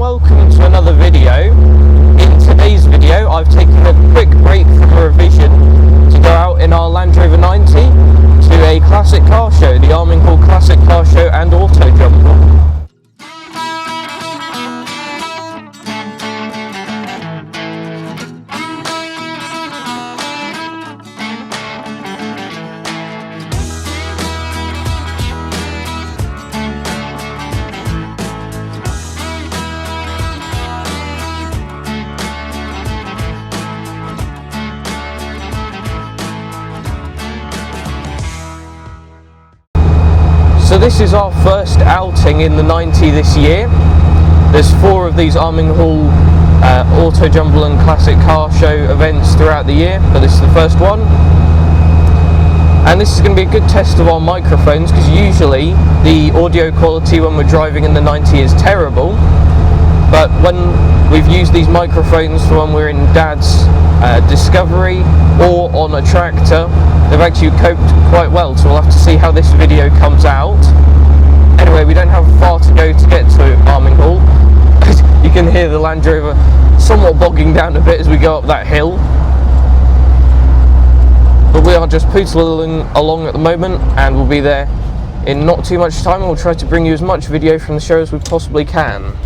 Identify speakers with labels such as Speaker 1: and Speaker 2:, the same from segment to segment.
Speaker 1: welcome to another video. In today's video I've taken a quick break from a revision to go out in our Land Rover 90 to a classic car show, the Arminghall Classic Car Show and Autojumble. So this is our first outing in the 90 this year. There's 4 of these Arminghall Autojumble and Classic Car Show events throughout the year, but this is the first one. And this is going to be a good test of our microphones, because usually the audio quality when we're driving in the 90 is terrible. But when we've used these microphones for when we're in Dad's Discovery or on a tractor, they've actually coped quite well, so we'll have to see how this video comes out. Anyway, we don't have far to go to get to Arminghall. You can hear the Land Rover somewhat bogging down a bit as we go up that hill. But we are just pootling along at the moment, and we'll be there in not too much time, and we'll try to bring you as much video from the show as we possibly can.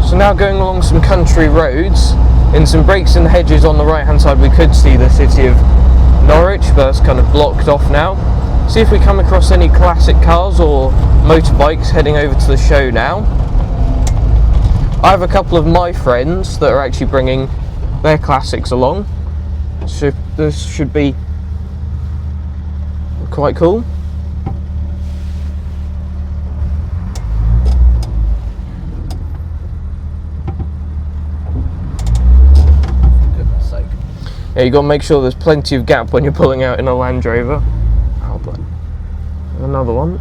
Speaker 1: So now going along some country roads, in some breaks in the hedges on the right hand side we could see the city of Norwich, but it's kind of blocked off now. See if we come across any classic cars or motorbikes heading over to the show now. I have a couple of my friends that are actually bringing their classics along, so this should be quite cool. Yeah, you got to make sure there's plenty of gap when you're pulling out in a Land Rover. Oh, but another one.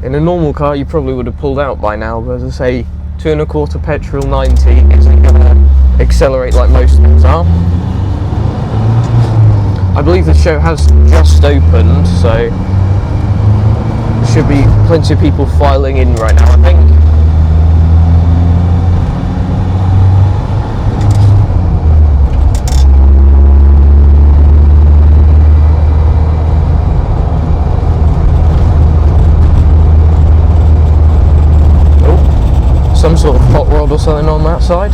Speaker 1: In a normal car you probably would have pulled out by now, but as I say, 2.25 petrol 90 isn't going to accelerate like most things are. I believe the show has just opened, so there should be plenty of people filing in right now, I think. Some sort of hot rod or something on that side.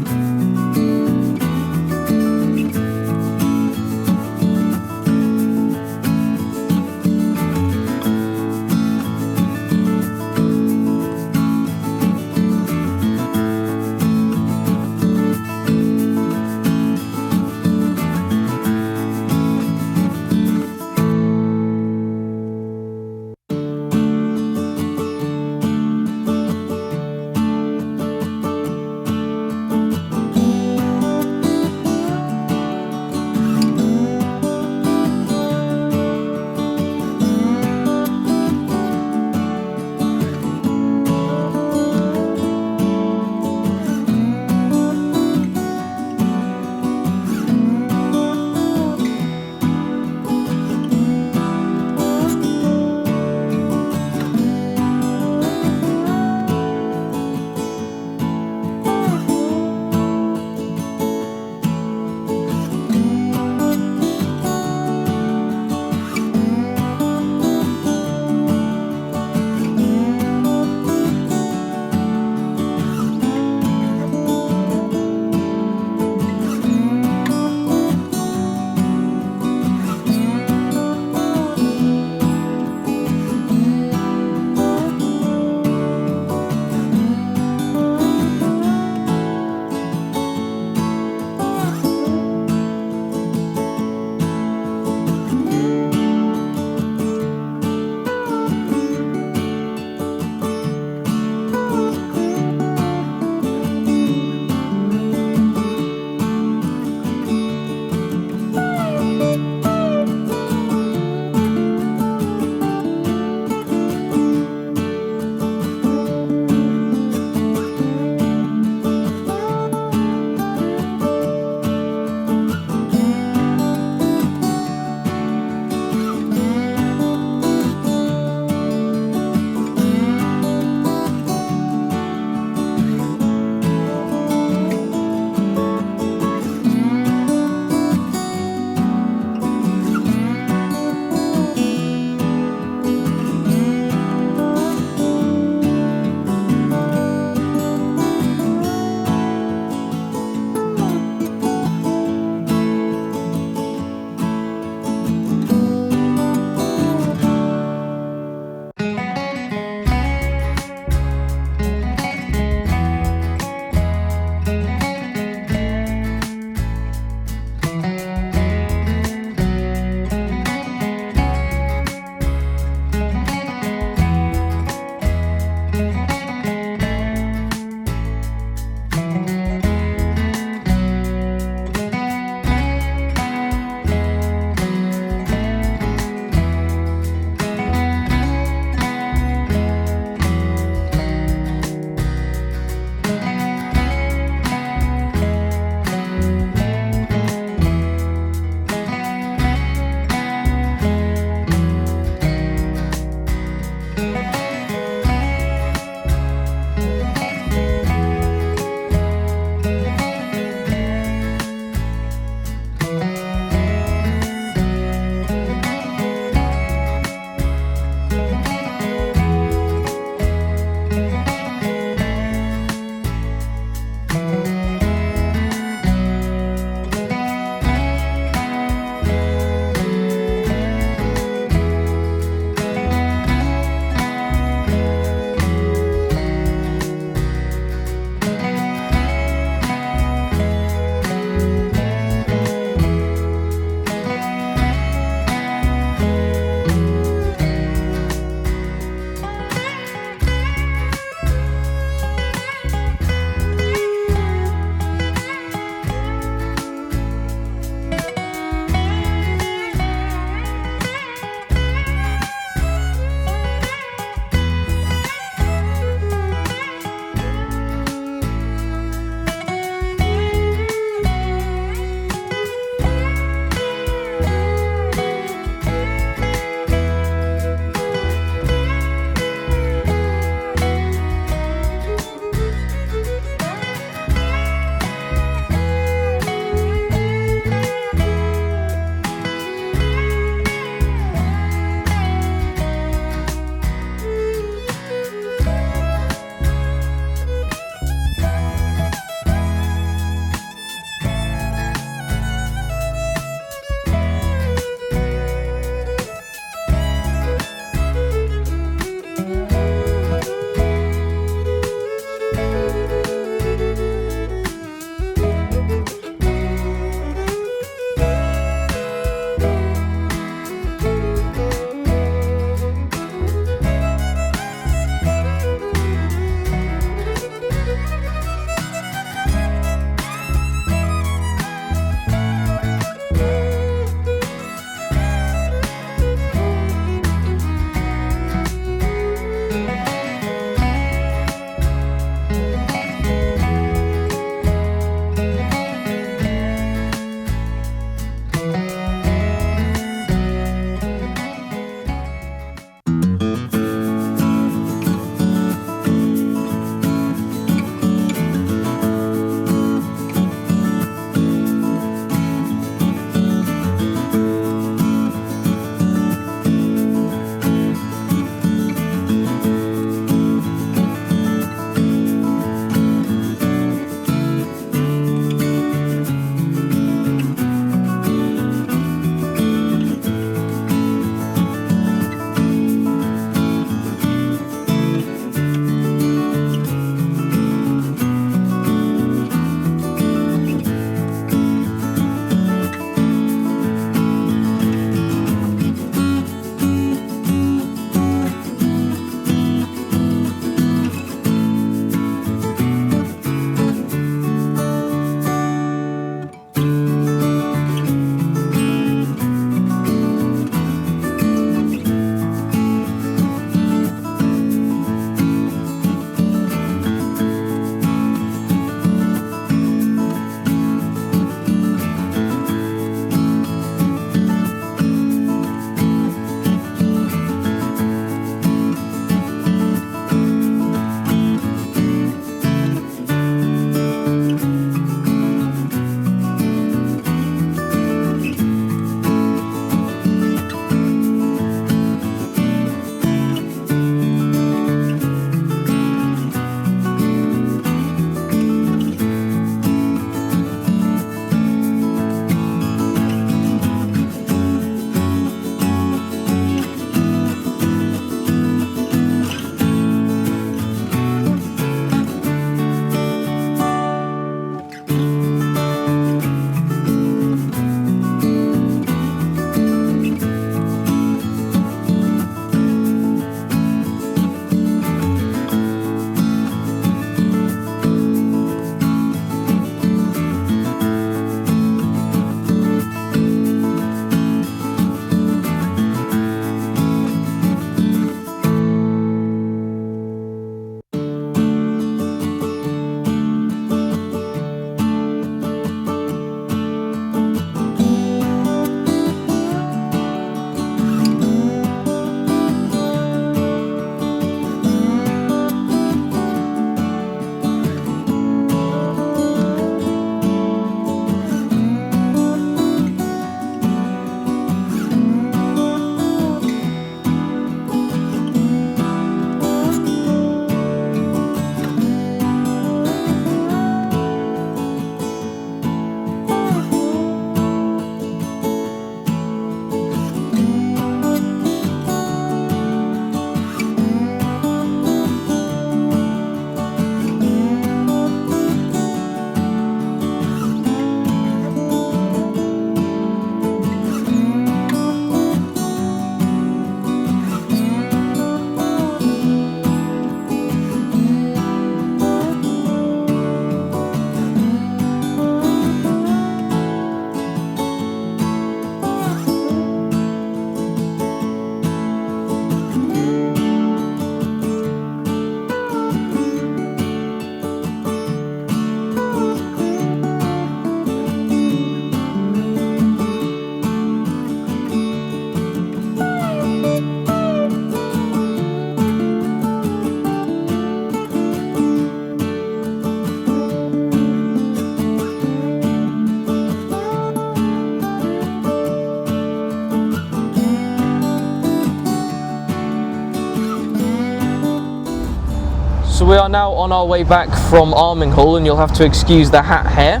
Speaker 1: So we are now on our way back from Arminghall, and you'll have to excuse the hat hair.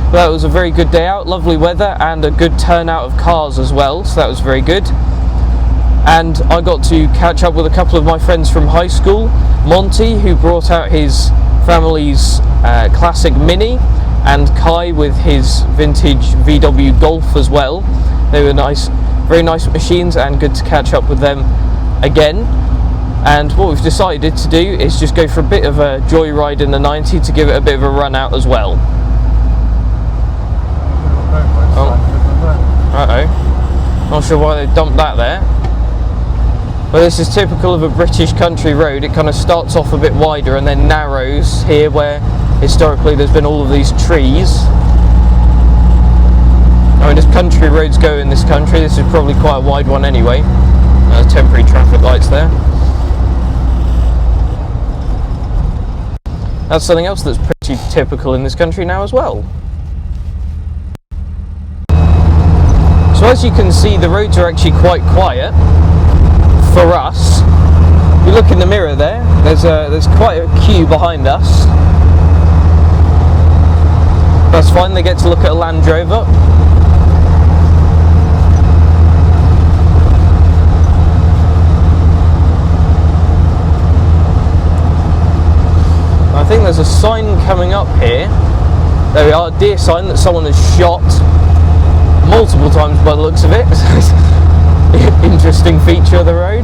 Speaker 1: But that was a very good day out, lovely weather and a good turnout of cars as well, so that was very good. And I got to catch up with a couple of my friends from high school, Monty, who brought out his family's classic Mini, and Kai with his vintage VW Golf as well. They were nice, very nice machines, and good to catch up with them again. And what we've decided to do is just go for a bit of a joyride in the 90 to give it a bit of a run out as well. Uh-oh. Not sure why they dumped that there. Well, this is typical of a British country road. It kind of starts off a bit wider and then narrows here, where historically there's been all of these trees. I mean, as country roads go in this country, this is probably quite a wide one anyway. Temporary traffic lights there. That's something else that's pretty typical in this country now as well. So as you can see, the roads are actually quite quiet for us. If you look in the mirror there's quite a queue behind us. That's fine, they get to look at a Land Rover. I think there's a sign coming up here. There we are, deer sign that someone has shot multiple times by the looks of it. Interesting feature of the road.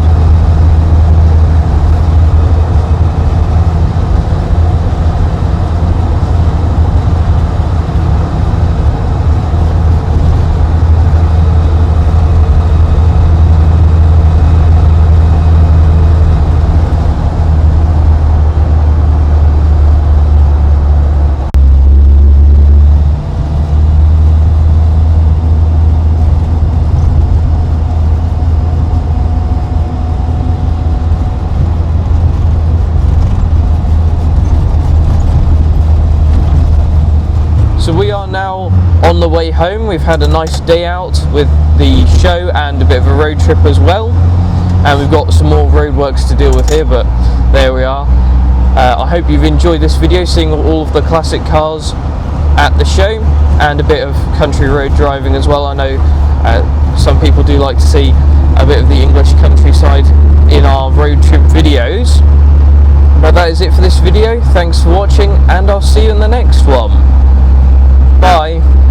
Speaker 1: So we are now on the way home. We've had a nice day out with the show and a bit of a road trip as well, and we've got some more roadworks to deal with here, but there we are. I hope you've enjoyed this video, seeing all of the classic cars at the show and a bit of country road driving as well. I know some people do like to see a bit of the English countryside in our road trip videos. But that is it for this video. Thanks for watching, and I'll see you in the next one. Bye.